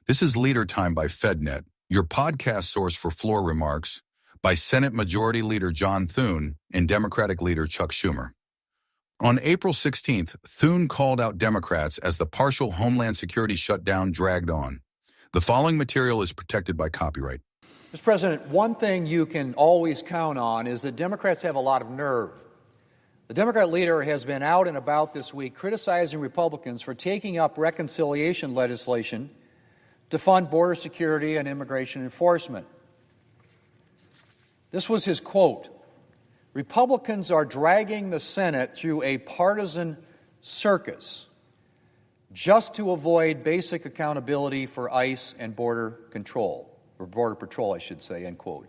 This is Leader Time by FedNet, your podcast source for floor remarks by Senate Majority Leader John Thune and Democratic Leader Chuck Schumer. On April 16th, Thune called out Democrats as the partial Homeland Security shutdown dragged on. The following material is protected by copyright. Mr. President, one thing you can always count on is that Democrats have a lot of nerve. The Democrat leader has been out and about this week criticizing Republicans for taking up reconciliation legislation to fund border security and immigration enforcement. This was his quote: "Republicans are dragging the Senate through a partisan circus just to avoid basic accountability for ICE and border control, or border patrol, I should say," end quote.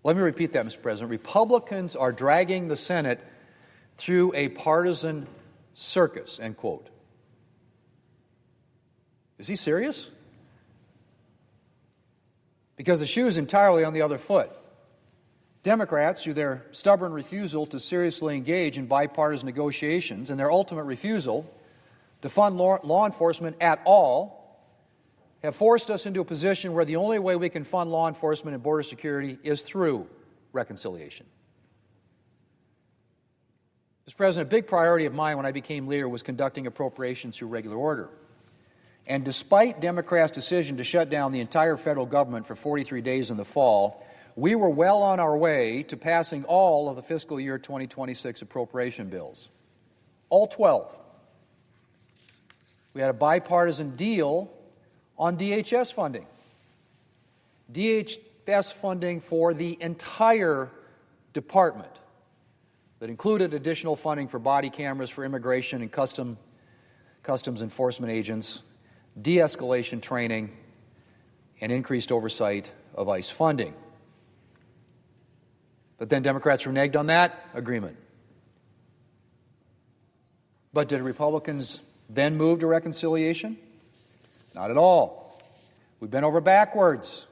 Let me repeat that, Mr. President. Republicans are dragging the Senate through a partisan circus, end quote. Is he serious? Because the shoe is entirely on the other foot. Democrats, through their stubborn refusal to seriously engage in bipartisan negotiations and their ultimate refusal to fund law enforcement at all, have forced us into a position where the only way we can fund law enforcement and border security is through reconciliation. Mr. President, a big priority of mine when I became leader was conducting appropriations through regular order. And despite Democrats' decision to shut down the entire federal government for 43 days in the fall, we were well on our way to passing all of the fiscal year 2026 appropriation bills. All 12. We had a bipartisan deal on DHS funding. DHS funding for the entire department that included additional funding for body cameras for immigration and customs enforcement agents, de-escalation training, and increased oversight of ICE funding. But then Democrats reneged on that agreement. But did Republicans then move to reconciliation? Not at all. We bent over backwards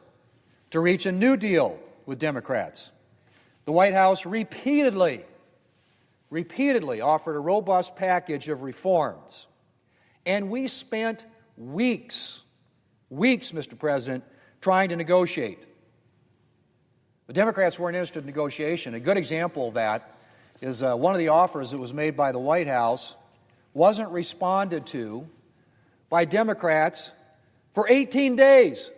to reach a new deal with Democrats. The White House repeatedly offered a robust package of reforms. And we spent weeks, Mr. President, trying to negotiate. The Democrats weren't interested in negotiation. A good example of that is one of the offers that was made by the White House wasn't responded to by Democrats for 18 days.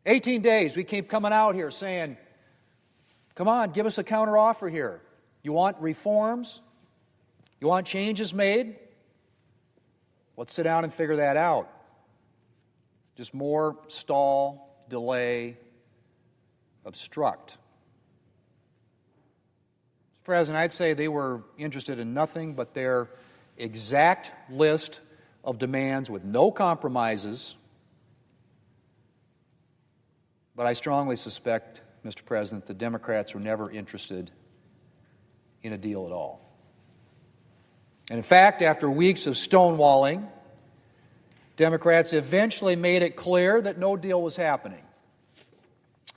18 days. We keep coming out here saying, come on, give us a counteroffer here. You want reforms? You want changes made? Let's sit down and figure that out. Just more stall, delay, obstruct. Mr. President, I'd say they were interested in nothing but their exact list of demands with no compromises. But I strongly suspect, Mr. President, the Democrats were never interested in a deal at all. And in fact, after weeks of stonewalling, Democrats eventually made it clear that no deal was happening,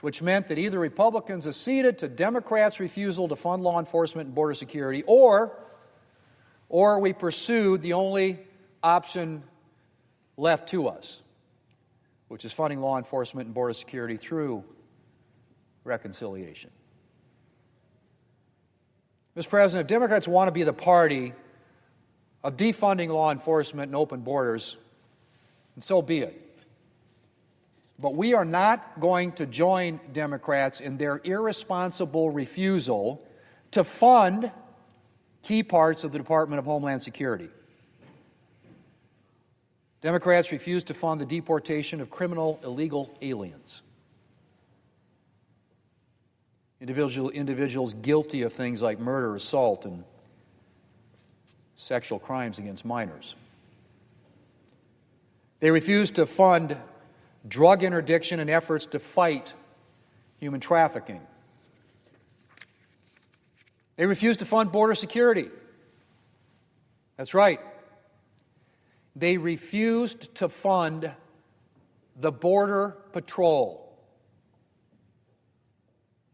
which meant that either Republicans acceded to Democrats' refusal to fund law enforcement and border security, or we pursued the only option left to us, which is funding law enforcement and border security through reconciliation. Mr. President, if Democrats want to be the party of defunding law enforcement and open borders, and so be it. But we are not going to join Democrats in their irresponsible refusal to fund key parts of the Department of Homeland Security. Democrats refuse to fund the deportation of criminal illegal aliens. Individuals guilty of things like murder, assault, and sexual crimes against minors. They refuse to fund drug interdiction and efforts to fight human trafficking. They refuse to fund border security. That's right. They refused to fund the Border Patrol.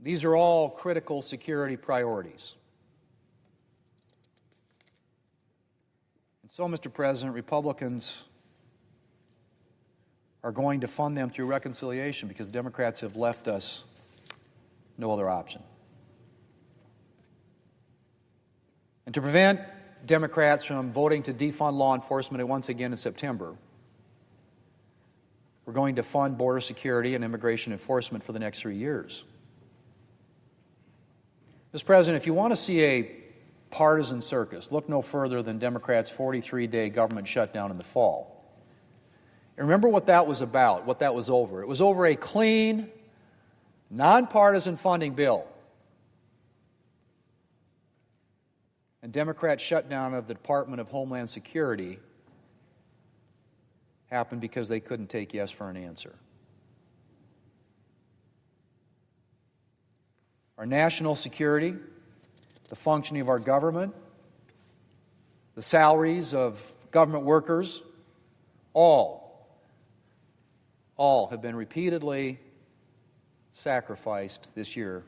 These are all critical security priorities. And so, Mr. President, Republicans are going to fund them through reconciliation because the Democrats have left us no other option. And to prevent Democrats from voting to defund law enforcement once again in September, we're going to fund border security and immigration enforcement for the next 3 years. Mr. President, if you want to see a partisan circus, look no further than Democrats' 43-day government shutdown in the fall. And remember what that was about, what that was over. It was over a clean, nonpartisan funding bill. And Democrats' shutdown of the Department of Homeland Security happened because they couldn't take yes for an answer. Our national security, the functioning of our government, the salaries of government workers, all have been repeatedly sacrificed this year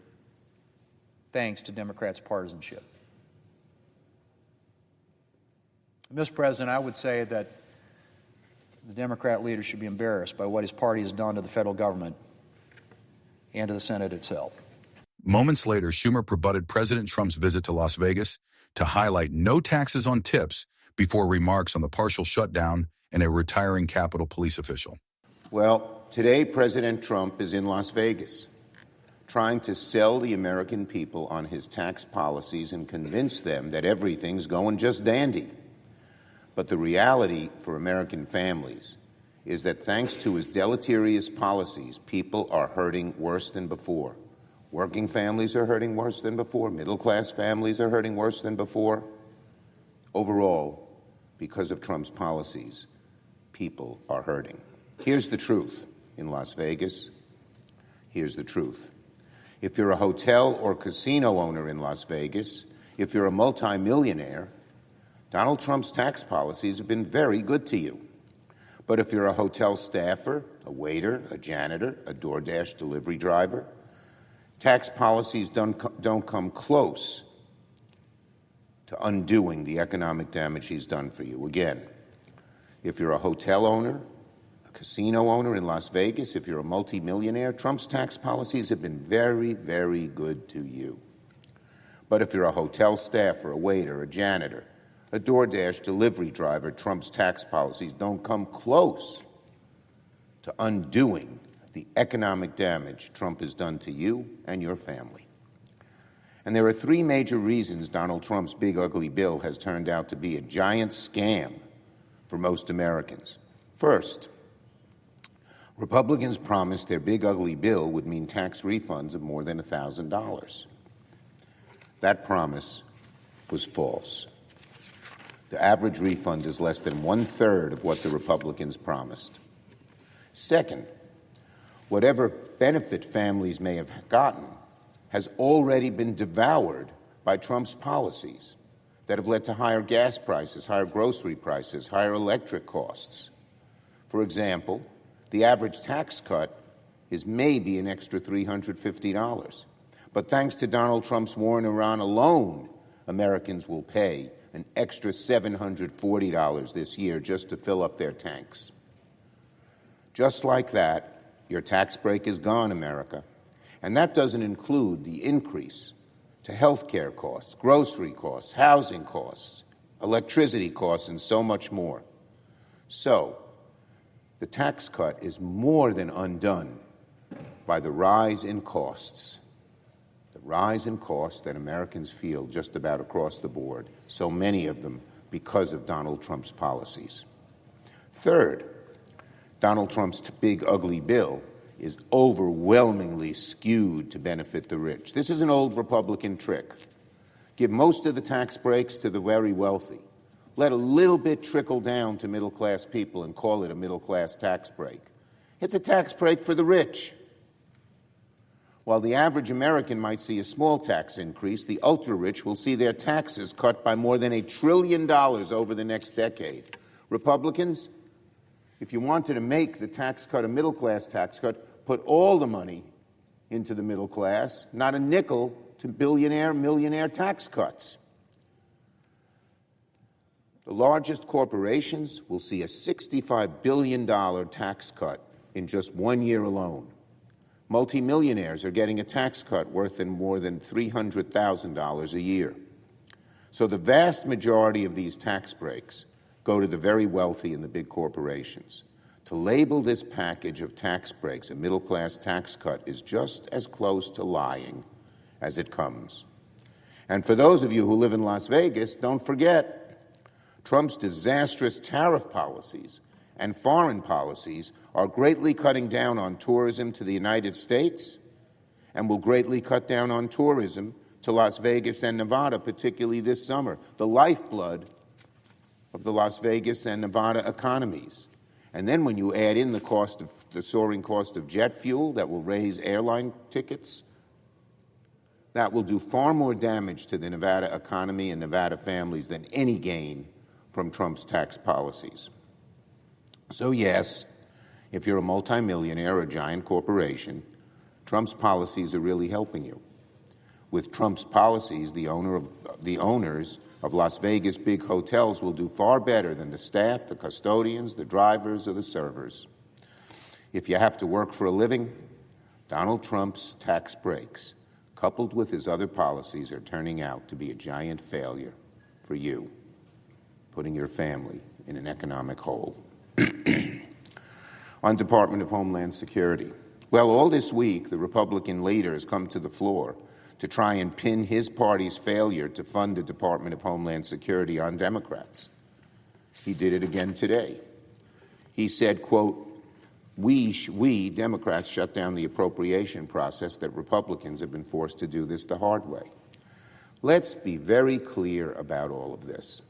thanks to Democrats' partisanship. Mr. President, I would say that the Democrat leader should be embarrassed by what his party has done to the federal government and to the Senate itself. Moments later, Schumer rebutted President Trump's visit to Las Vegas to highlight no taxes on tips before remarks on the partial shutdown and a retiring Capitol Police official. Well, today President Trump is in Las Vegas trying to sell the American people on his tax policies and convince them that everything's going just dandy. But the reality for American families is that thanks to his deleterious policies, people are hurting worse than before. Working families are hurting worse than before. Middle-class families are hurting worse than before. Overall, because of Trump's policies, people are hurting. Here's the truth in Las Vegas. Here's the truth. If you're a hotel or casino owner in Las Vegas, if you're a multimillionaire, Donald Trump's tax policies have been very good to you. But if you're a hotel staffer, a waiter, a janitor, a DoorDash delivery driver, tax policies don't come close to undoing the economic damage he's done for you. Again, if you're a hotel owner, a casino owner in Las Vegas, if you're a multimillionaire, Trump's tax policies have been very, very good to you. But if you're a hotel staffer, a waiter, a janitor, a DoorDash delivery driver, Trump's tax policies don't come close to undoing the economic damage Trump has done to you and your family. And there are three major reasons Donald Trump's big, ugly bill has turned out to be a giant scam for most Americans. First, Republicans promised their big, ugly bill would mean tax refunds of more than $1,000. That promise was false. The average refund is less than 1/3 of what the Republicans promised. Second, whatever benefit families may have gotten has already been devoured by Trump's policies that have led to higher gas prices, higher grocery prices, higher electric costs. For example, the average tax cut is maybe an extra $350. But thanks to Donald Trump's war in Iran alone, Americans will pay an extra $740 this year just to fill up their tanks. Just like that, your tax break is gone, America. And that doesn't include the increase to health care costs, grocery costs, housing costs, electricity costs, and so much more. So, the tax cut is more than undone by the rise in costs. The rise in costs that Americans feel just about across the board, so many of them because of Donald Trump's policies. Third, Donald Trump's big, ugly bill is overwhelmingly skewed to benefit the rich. This is an old Republican trick. Give most of the tax breaks to the very wealthy. Let a little bit trickle down to middle-class people and call it a middle-class tax break. It's a tax break for the rich. While the average American might see a small tax increase, the ultra-rich will see their taxes cut by more than $1 trillion over the next decade. Republicans, if you wanted to make the tax cut a middle-class tax cut, put all the money into the middle class, not a nickel to billionaire, millionaire tax cuts. The largest corporations will see a $65 billion tax cut in just 1 year alone. Multimillionaires are getting a tax cut worth more than $300,000 a year. So the vast majority of these tax breaks go to the very wealthy and the big corporations. To label this package of tax breaks a middle-class tax cut is just as close to lying as it comes. And for those of you who live in Las Vegas, don't forget, Trump's disastrous tariff policies and foreign policies are greatly cutting down on tourism to the United States and will greatly cut down on tourism to Las Vegas and Nevada, particularly this summer, the lifeblood of the Las Vegas and Nevada economies. And then when you add in the soaring cost of jet fuel that will raise airline tickets, that will do far more damage to the Nevada economy and Nevada families than any gain from Trump's tax policies. So yes, if you're a multimillionaire or a giant corporation, Trump's policies are really helping you. With Trump's policies, the owners of Las Vegas big hotels will do far better than the staff, the custodians, the drivers, or the servers. If you have to work for a living, Donald Trump's tax breaks, coupled with his other policies, are turning out to be a giant failure for you, putting your family in an economic hole. On Department of Homeland Security. Well, all this week, the Republican leader has come to the floor to try and pin his party's failure to fund the Department of Homeland Security on Democrats. He did it again today. He said, quote, we Democrats shut down the appropriation process that Republicans have been forced to do this the hard way. Let's be very clear about all of this.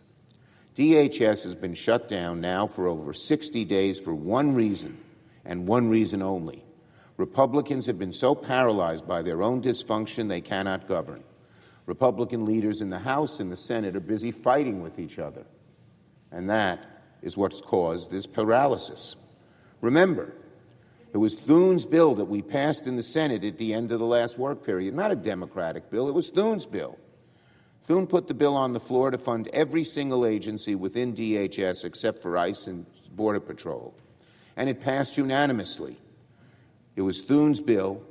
DHS has been shut down now for over 60 days for one reason, and one reason only. Republicans have been so paralyzed by their own dysfunction they cannot govern. Republican leaders in the House and the Senate are busy fighting with each other. And that is what's caused this paralysis. Remember, it was Thune's bill that we passed in the Senate at the end of the last work period, not a Democratic bill. It was Thune's bill. Thune put the bill on the floor to fund every single agency within DHS except for ICE and Border Patrol. And it passed unanimously. It was Thune's bill.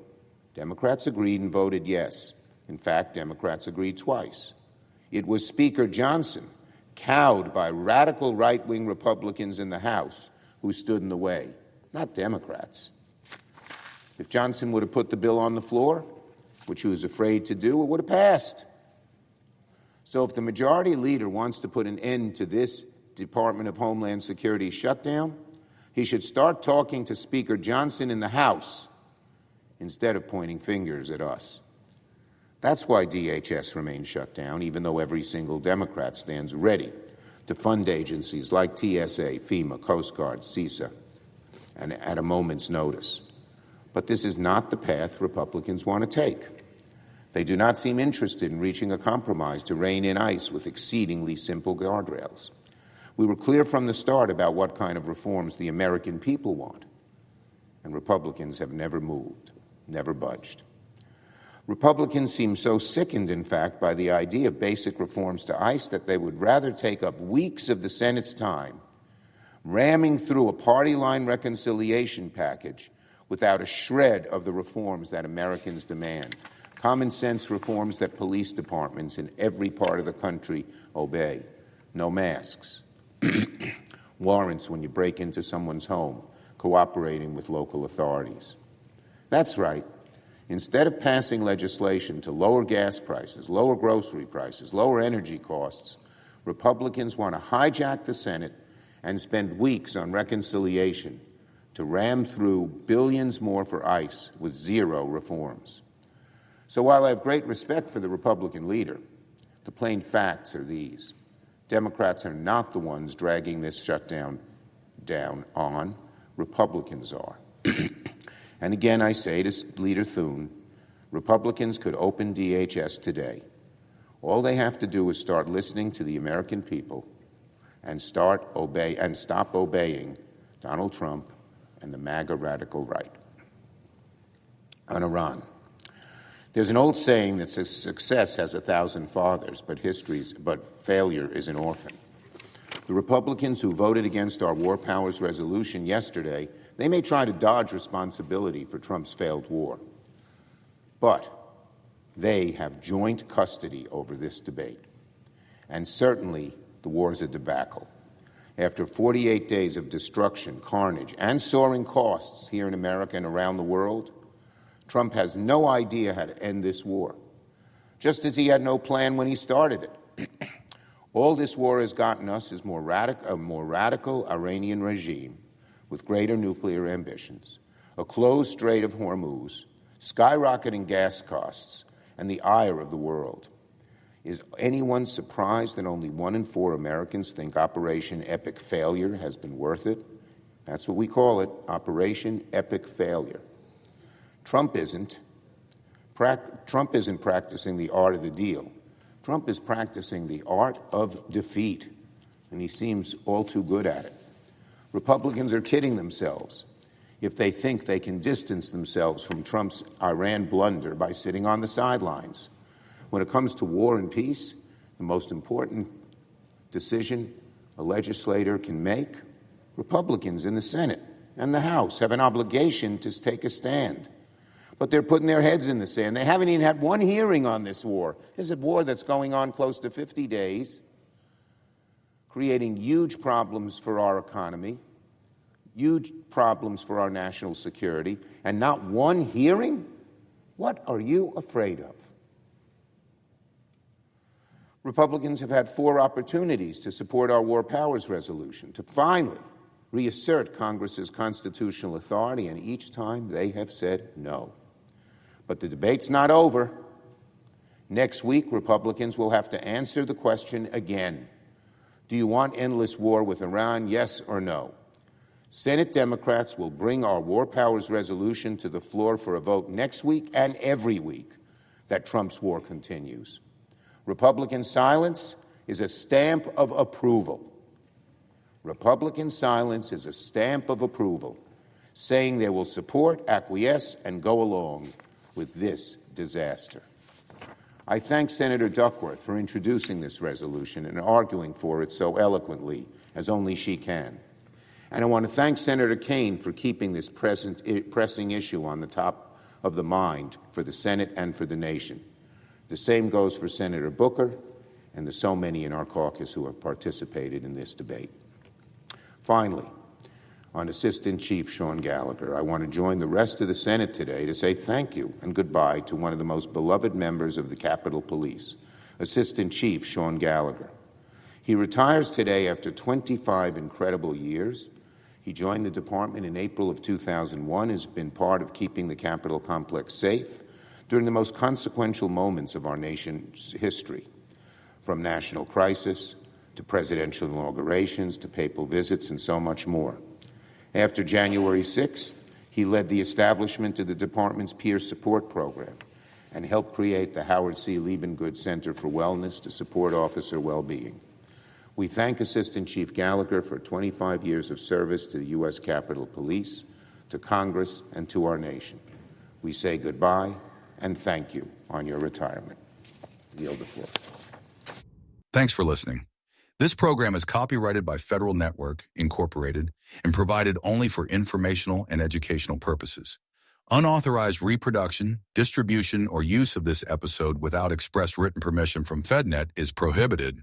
Democrats agreed and voted yes. In fact, Democrats agreed twice. It was Speaker Johnson, cowed by radical right-wing Republicans in the House, who stood in the way, not Democrats. If Johnson would have put the bill on the floor, which he was afraid to do, it would have passed. So if the majority leader wants to put an end to this Department of Homeland Security shutdown, he should start talking to Speaker Johnson in the House instead of pointing fingers at us. That's why DHS remains shut down, even though every single Democrat stands ready to fund agencies like TSA, FEMA, Coast Guard, CISA, and at a moment's notice. But this is not the path Republicans want to take. They do not seem interested in reaching a compromise to rein in ICE with exceedingly simple guardrails. We were clear from the start about what kind of reforms the American people want, and Republicans have never moved, never budged. Republicans seem so sickened, in fact, by the idea of basic reforms to ICE that they would rather take up weeks of the Senate's time ramming through a party line reconciliation package without a shred of the reforms that Americans demand. Common sense reforms that police departments in every part of the country obey. No masks. Warrants when you break into someone's home. Cooperating with local authorities. That's right. Instead of passing legislation to lower gas prices, lower grocery prices, lower energy costs, Republicans want to hijack the Senate and spend weeks on reconciliation to ram through billions more for ICE with zero reforms. So while I have great respect for the Republican leader, the plain facts are these. Democrats are not the ones dragging this shutdown down on. Republicans are. And again, I say to Leader Thune, Republicans could open DHS today. All they have to do is start listening to the American people and stop obeying Donald Trump and the MAGA radical right. On Iran. There's an old saying that says success has 1,000 fathers, but failure is an orphan. The Republicans who voted against our war powers resolution yesterday, they may try to dodge responsibility for Trump's failed war, but they have joint custody over this debate. And certainly, the war is a debacle. After 48 days of destruction, carnage, and soaring costs here in America and around the world, Trump has no idea how to end this war, just as he had no plan when he started it. All this war has gotten us is a more radical Iranian regime with greater nuclear ambitions, a closed Strait of Hormuz, skyrocketing gas costs, and the ire of the world. Is anyone surprised that only 1 in 4 Americans think Operation Epic Failure has been worth it? That's what we call it, Operation Epic Failure. Trump isn't practicing the art of the deal. Trump is practicing the art of defeat, and he seems all too good at it. Republicans are kidding themselves if they think they can distance themselves from Trump's Iran blunder by sitting on the sidelines. When it comes to war and peace, the most important decision a legislator can make, Republicans in the Senate and the House have an obligation to take a stand. But they're putting their heads in the sand. They haven't even had one hearing on this war. This is a war that's going on close to 50 days, creating huge problems for our economy, huge problems for our national security, and not one hearing? What are you afraid of? Republicans have had 4 opportunities to support our war powers resolution, to finally reassert Congress's constitutional authority, and each time they have said no. But the debate's not over. Next week, Republicans will have to answer the question again. Do you want endless war with Iran, yes or no? Senate Democrats will bring our war powers resolution to the floor for a vote next week and every week that Trump's war continues. Republican silence is a stamp of approval. Republican silence is a stamp of approval, saying they will support, acquiesce, and go along with this disaster. I thank Senator Duckworth for introducing this resolution and arguing for it so eloquently as only she can. And I want to thank Senator Kaine for keeping this pressing issue on the top of the mind for the Senate and for the nation. The same goes for Senator Booker and the so many in our caucus who have participated in this debate. Finally, on Assistant Chief Sean Gallagher, I want to join the rest of the Senate today to say thank you and goodbye to one of the most beloved members of the Capitol Police, Assistant Chief Sean Gallagher. He retires today after 25 incredible years. He joined the department in April of 2001, has been part of keeping the Capitol complex safe during the most consequential moments of our nation's history, from national crisis to presidential inaugurations to papal visits and so much more. After January 6th, he led the establishment of the department's peer support program and helped create the Howard C. Liebengood Center for Wellness to support officer well-being. We thank Assistant Chief Gallagher for 25 years of service to the U.S. Capitol Police, to Congress, and to our nation. We say goodbye and thank you on your retirement. I yield the floor. Thanks for listening. This program is copyrighted by Federal Network, Incorporated, and provided only for informational and educational purposes. Unauthorized reproduction, distribution, or use of this episode without express written permission from FedNet is prohibited.